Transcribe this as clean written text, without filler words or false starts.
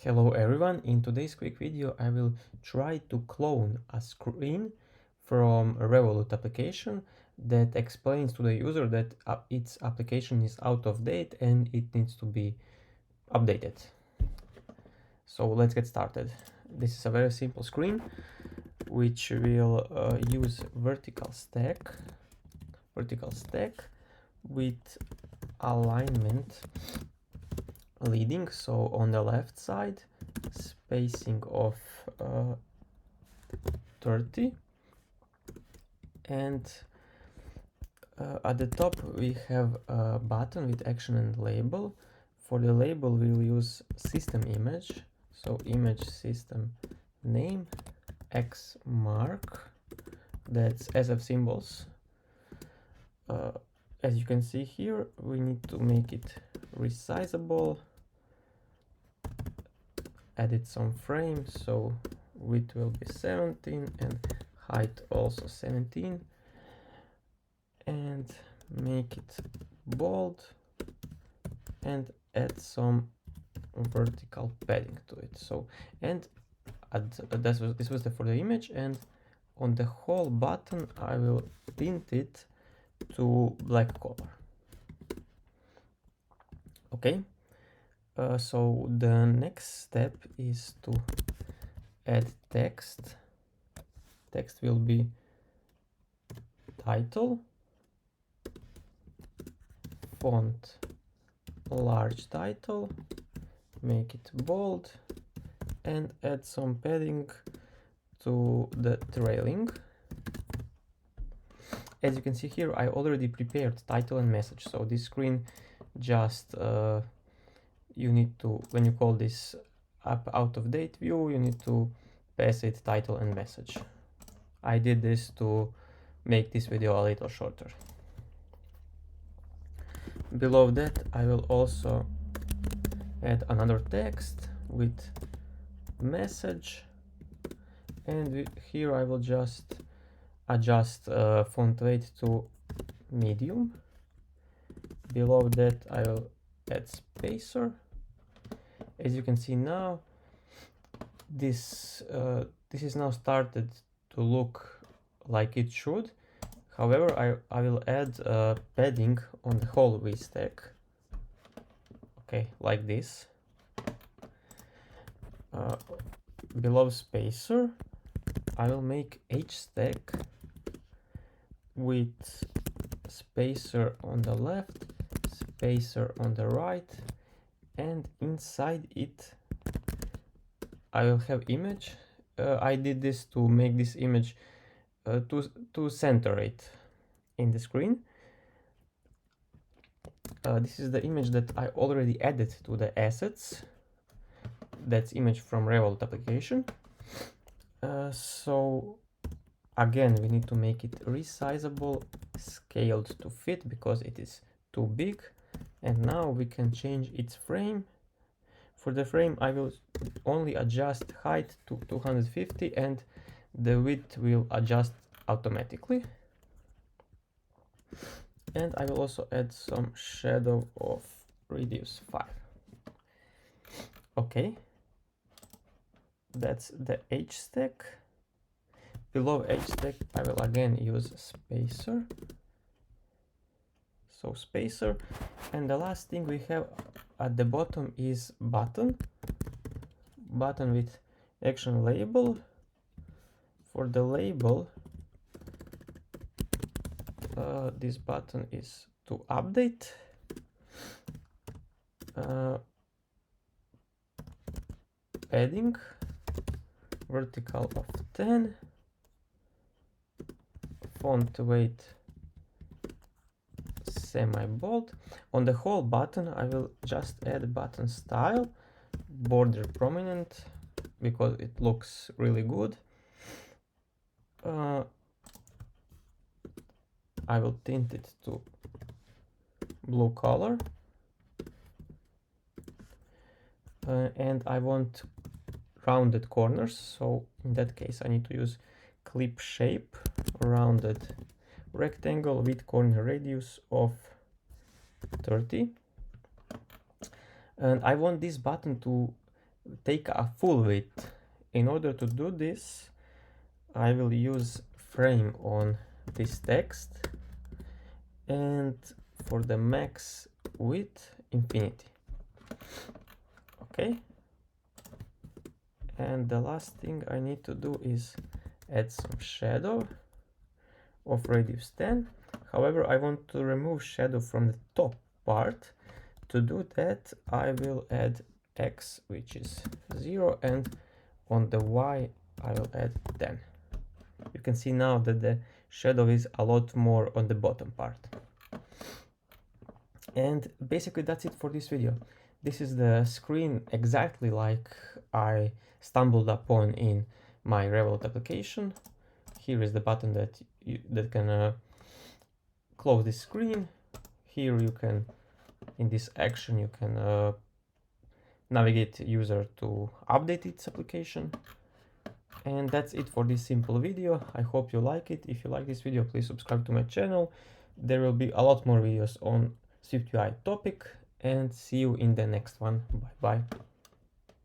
Hello everyone, in today's quick video I will try to clone a screen from a Revolut application that explains to the user that its application is out of date and it needs to be updated. So let's get started. This is a very simple screen which will use vertical stack with alignment leading, so on the left side spacing of 30, and at the top we have a button with action and label. For the label we'll use system image, so image system name x mark, that's SF symbols. As you can see here, we need to make it resizable, edit some frames, so width will be 17 and height also 17, and make it bold and add some vertical padding to it. So, and this was for the image, and on the whole button I will tint it to black color. Okay. So the next step is to add text. Text will be title, font large title, make it bold, and add some padding to the trailing. As you can see here, I already prepared title and message, so this screen just you need to, when you call this app out of date view, you need to pass it title and message. I did this to make this video a little shorter. Below that I will also add another text with message, and here I will just adjust font weight to medium. Below that I will add spacer. As you can see now, this is now started to look like it should. However, I will add padding on the whole V stack. Okay, like this. Below spacer, I will make H stack with spacer on the left, spacer on the right, and inside it I will have image. I did this to make this image to center it in the screen. This is the image that I already added to the assets. That's image from Revolut application. So again, we need to make it resizable, scaled to fit because it is too big. And now we can change its frame. For the frame, I will only adjust height to 250 and the width will adjust automatically. And I will also add some shadow of radius 5. Okay, that's the H stack. Below H stack, I will again use spacer. So spacer, and the last thing we have at the bottom is button with action label. For the label, this button is to update. Padding vertical of 10, font weight semi-bold. On the whole button I will just add button style, border prominent, because it looks really good. I will tint it to blue color, and I want rounded corners, so in that case I need to use clip shape rounded rectangle with corner radius of 30. And I want this button to take a full width. In order to do this, I will use frame on this text, and for the max width, infinity. Okay. And the last thing I need to do is add some shadow of radius 10. However, I want to remove shadow from the top part. To do that, I will add x, which is 0, and on the y, I will add 10. You can see now that the shadow is a lot more on the bottom part. And basically that's it for this video. This is the screen exactly like I stumbled upon in my Revolut application. Here is the button that can close this screen. Here you can, in this action, you can navigate user to update its application. And that's it for this simple video. I hope you like it. If you like this video, please subscribe to my channel. There will be a lot more videos on SwiftUI topic, and see you in the next one. Bye bye.